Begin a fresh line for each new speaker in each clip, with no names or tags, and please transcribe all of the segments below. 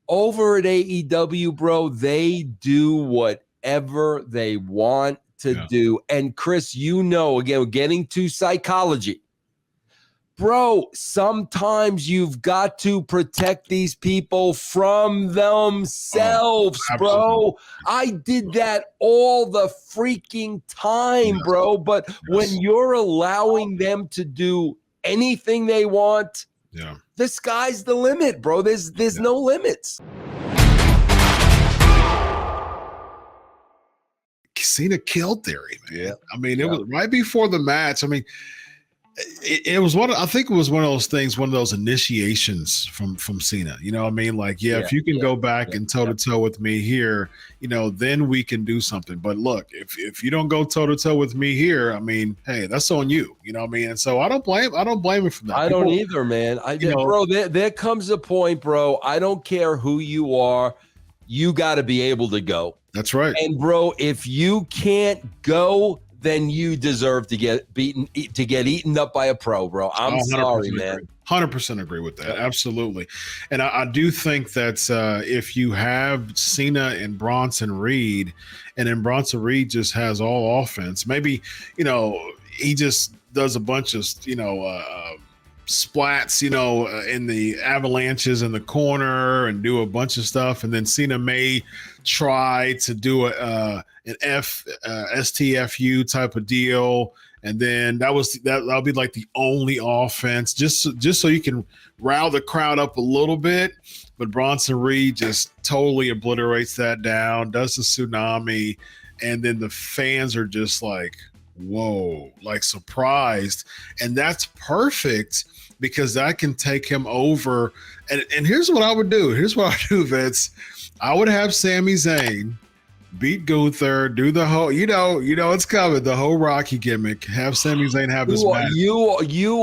over at AEW, bro, they do whatever they want to do. And Chris, again, we're getting to psychology. Bro, sometimes you've got to protect these people from themselves, bro. I did that all the freaking time, bro. But when you're allowing them to do anything they want, the sky's the limit, bro. There's no limits.
Cena killed Theory, man. Yeah. I mean, it was right before the match. I mean, it was one of those things, one of those initiations from Cena. You know what I mean? Like, if you can go back and toe to toe with me here, then we can do something. But look, if you don't go toe to toe with me here, I mean, hey, that's on you. You know what I mean? And so I don't blame him for that.
I don't either, man. Bro, there comes a point, bro. I don't care who you are, you got to be able to go.
That's right.
And bro, if you can't go, then you deserve to get eaten up by a pro, bro. I'm sorry, man.
100% agree with that. Absolutely. And I do think that if you have Cena and Bronson Reed, and then Bronson Reed just has all offense, maybe, he just does a bunch of, splats, in the avalanches in the corner and do a bunch of stuff. And then Cena may try to do an STFU type of deal. And then that'll be like the only offense just so you can rile the crowd up a little bit. But Bronson Reed just totally obliterates that down, does the tsunami. And then the fans are just like, whoa, like surprised. And that's perfect because that can take him over. And here's what I would do. Vince. I would have Sami Zayn beat Gunther, do the whole, it's coming, the whole Rocky gimmick. Have Sami Zayn have his match.
You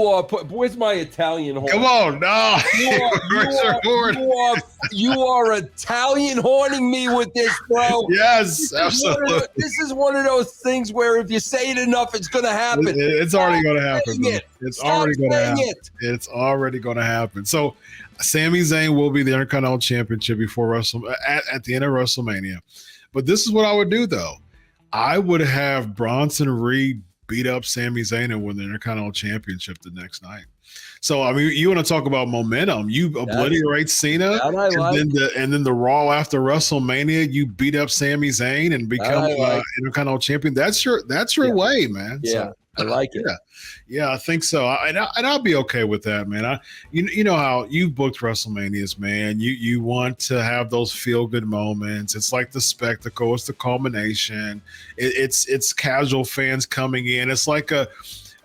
are. Where's my Italian horn?
Come on, no.
You are Italian horning me with this, bro.
Yes, absolutely.
This is one of those things where if you say it enough, it's going to happen.
It's already going to happen. It's already going to happen. It's already going to happen. So, Sami Zayn will be the Intercontinental Championship before at the end of WrestleMania. But this is what I would do, though. I would have Bronson Reed beat up Sami Zayn and win the Intercontinental Championship the next night. So, I mean, you want to talk about momentum. You obliterate Cena, and then the Raw after WrestleMania, you beat up Sami Zayn and become Intercontinental Champion. That's your way, man.
Yeah. So, I like it.
Yeah, I think so. And I'll be okay with that, man. You know how you've booked WrestleManias, man. You want to have those feel-good moments. It's like the spectacle. It's the culmination. It's casual fans coming in. It's like a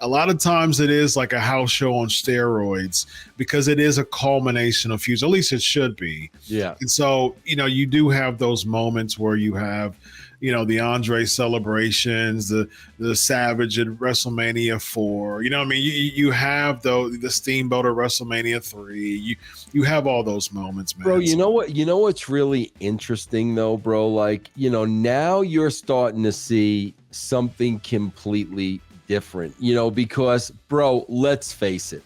lot of times it is like a house show on steroids because it is a culmination of feuds. At least it should be. Yeah. And so, you do have those moments where you have – the Andre celebrations, the Savage at WrestleMania 4. You know what I mean? You have the Steamboat at WrestleMania 3. You have all those moments, man.
Bro, you know what? You know what's really interesting, though, bro? Like, now you're starting to see something completely different, because, bro, let's face it.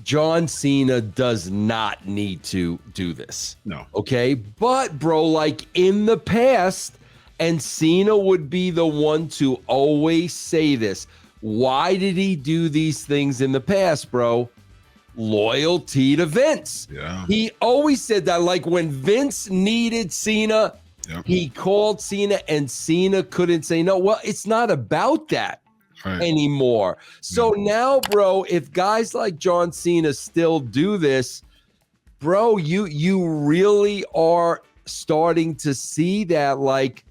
John Cena does not need to do this.
No.
Okay? But, bro, like in the past, and Cena would be the one to always say this. Why did he do these things in the past, bro? Loyalty to Vince.
Yeah.
He always said that. Like when Vince needed Cena, he called Cena and Cena couldn't say no. Well, it's not about that. Anymore. So now, bro, if guys like John Cena still do this, bro, you really are starting to see that, like,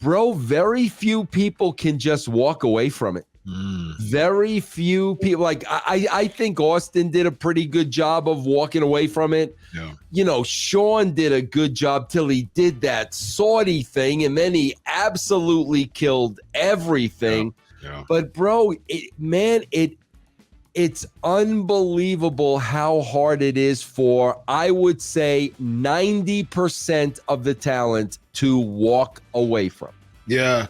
bro, very few people can just walk away from it. Very few people. Like, I think Austin did a pretty good job of walking away from it. Yeah. Sean did a good job till he did that Saudi thing, and then he absolutely killed everything. Yeah. But bro, it's unbelievable how hard it is for, I would say, 90% of the talent to walk away from.
Yeah.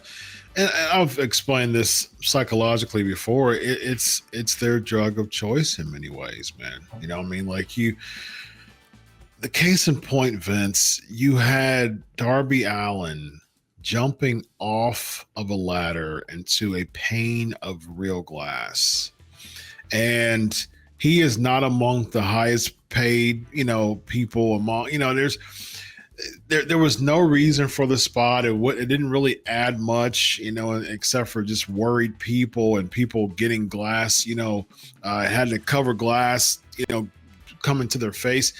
And I've explained this psychologically before. It's their drug of choice in many ways, man. You know what I mean? Like the case in point, Vince, you had Darby Allin jumping off of a ladder into a pane of real glass. And he is not among the highest paid, people among, there was no reason for the spot. It didn't really add much, except for just worried people and people getting glass, had to cover glass, coming to their face.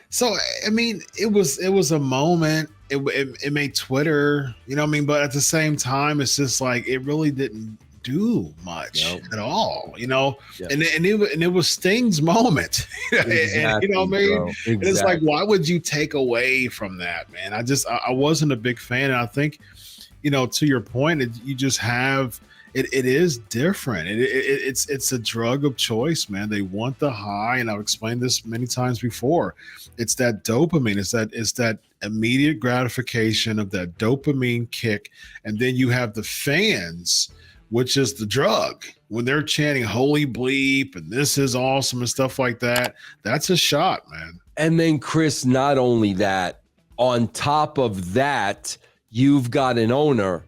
So, I mean, it was a moment. It made Twitter, but at the same time, it's just like, it really didn't do much at all, and it was Sting's moment.
Exactly,
and you know what I mean?
Exactly.
And it's like, why would you take away from that, man? I wasn't a big fan. And I think, to your point, you just have it is different. It's a drug of choice, man. They want the high, and I've explained this many times before. It's that dopamine. It's that immediate gratification of that dopamine kick, and then you have the fans, which is the drug. When they're chanting "Holy bleep" and "This is awesome" and stuff like that, that's a shot, man.
And then, Chris, not only that, on top of that, you've got an owner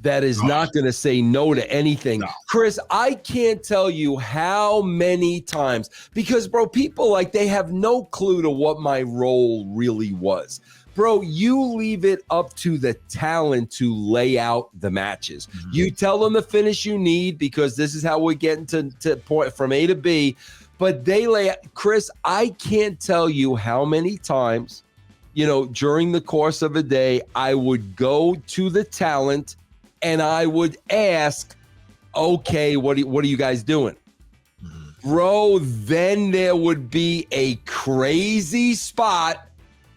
that is not going to say no to anything. No. Chris, I can't tell you how many times, because, bro, people they have no clue to what my role really was. Bro, you leave it up to the talent to lay out the matches. Mm-hmm. You tell them the finish you need, because this is how we're getting to point from A to B. But they lay out. Chris, I can't tell you how many times, during the course of a day, I would go to the talent and I would ask, okay, what are you guys doing? Mm-hmm. Bro, then there would be a crazy spot.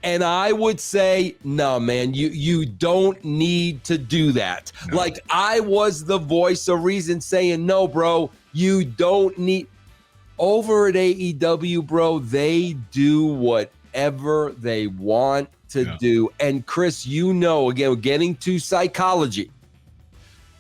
And I would say, no, man, you don't need to do that. No. Like, I was the voice of reason saying, no, bro, you don't need. Over at AEW, bro, they do whatever they want to do. And Chris, again, getting to psychology.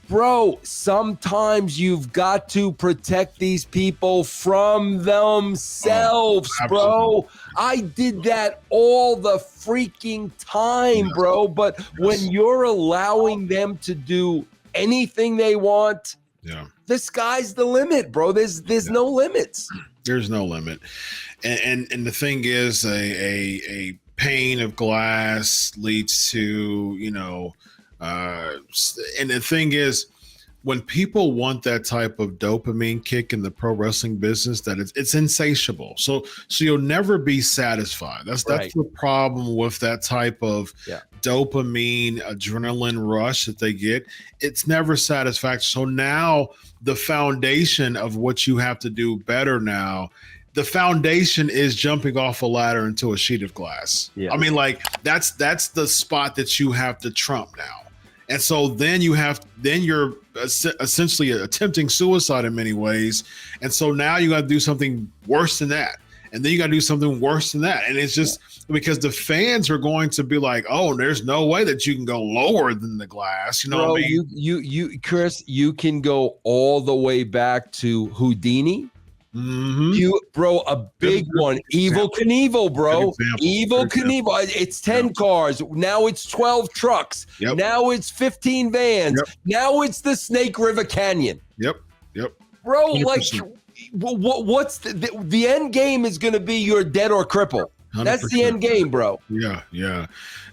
Bro, sometimes you've got to protect these people from themselves, bro. I did that all the freaking time, bro. But when you're allowing them to do anything they want, the sky's the limit, bro. There's no limits.
There's no limit. And the thing is, a pane of glass leads to, and the thing is, when people want that type of dopamine kick in the pro wrestling business, that it's insatiable. So you'll never be satisfied. That's the problem with that type of dopamine adrenaline rush that they get. It's never satisfactory. So now the foundation of what you have to do better now, the foundation is jumping off a ladder into a sheet of glass. Yeah. I mean, that's the spot that you have to trump now. And so then you're essentially attempting suicide in many ways. And so now you got to do something worse than that. And then you got to do something worse than that. And it's just because the fans are going to be like, oh, there's no way that you can go lower than the glass. You know what I mean?
You, Chris, you can go all the way back to Houdini. Mm-hmm. A big one. Evil Knievel, bro. Evil Knievel. It's 10 cars. Now it's 12 trucks. Yep. Now it's 15 vans. Yep. Now it's the Snake River Canyon.
Yep.
Bro, 100%. What's the end game is going to be you're dead or crippled. 100%. That's the end game, bro.
Yeah.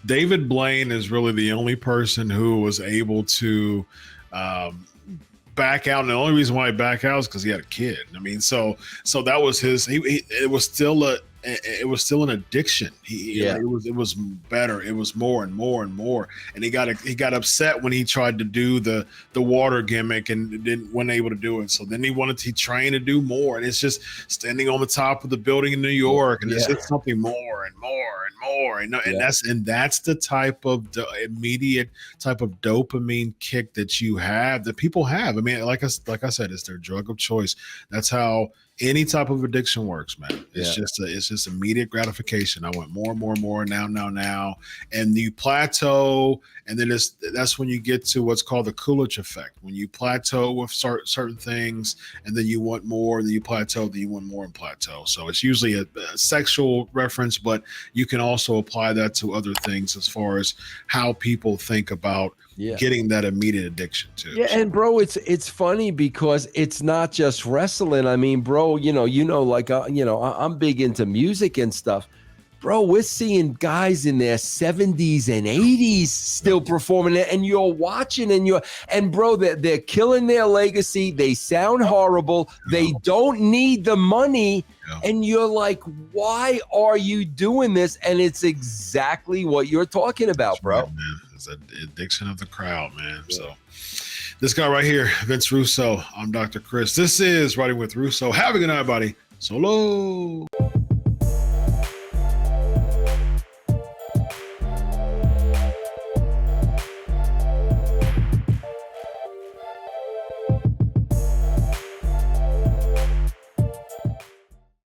David Blaine is really the only person who was able to back out, and the only reason why he back out is because he had a kid. I mean, so that was his. It was still an addiction. It was better. It was more and more and more. And he got upset when he tried to do the water gimmick and wasn't able to do it. So then he trained to do more. And it's just standing on the top of the building in New York, and it's just something more and more and more. And that's the type of immediate type of dopamine kick that you have, that people have. I mean, like I said, it's their drug of choice. That's how any type of addiction works, man. It's just immediate gratification. I want more, now, and you plateau, and then that's when you get to what's called the Coolidge effect. When you plateau with certain things, and then you want more, and then you plateau, then you want more and plateau. So it's usually a sexual reference, but you can also apply that to other things as far as how people think about getting that immediate addiction too.
Yeah, and bro, it's funny because it's not just wrestling. I mean, bro, like I'm big into music and stuff. Bro, we're seeing guys in their 70s and 80s still performing it, and you're watching, and bro, they're killing their legacy. They sound horrible. They don't need the money. And you're like, why are you doing this? And it's exactly what you're talking about, bro.
Right, man. It's an addiction of the crowd, man. Yeah. So this guy right here, Vince Russo, I'm Dr. Chris. This is Writing with Russo. Have a good night, buddy. Solo.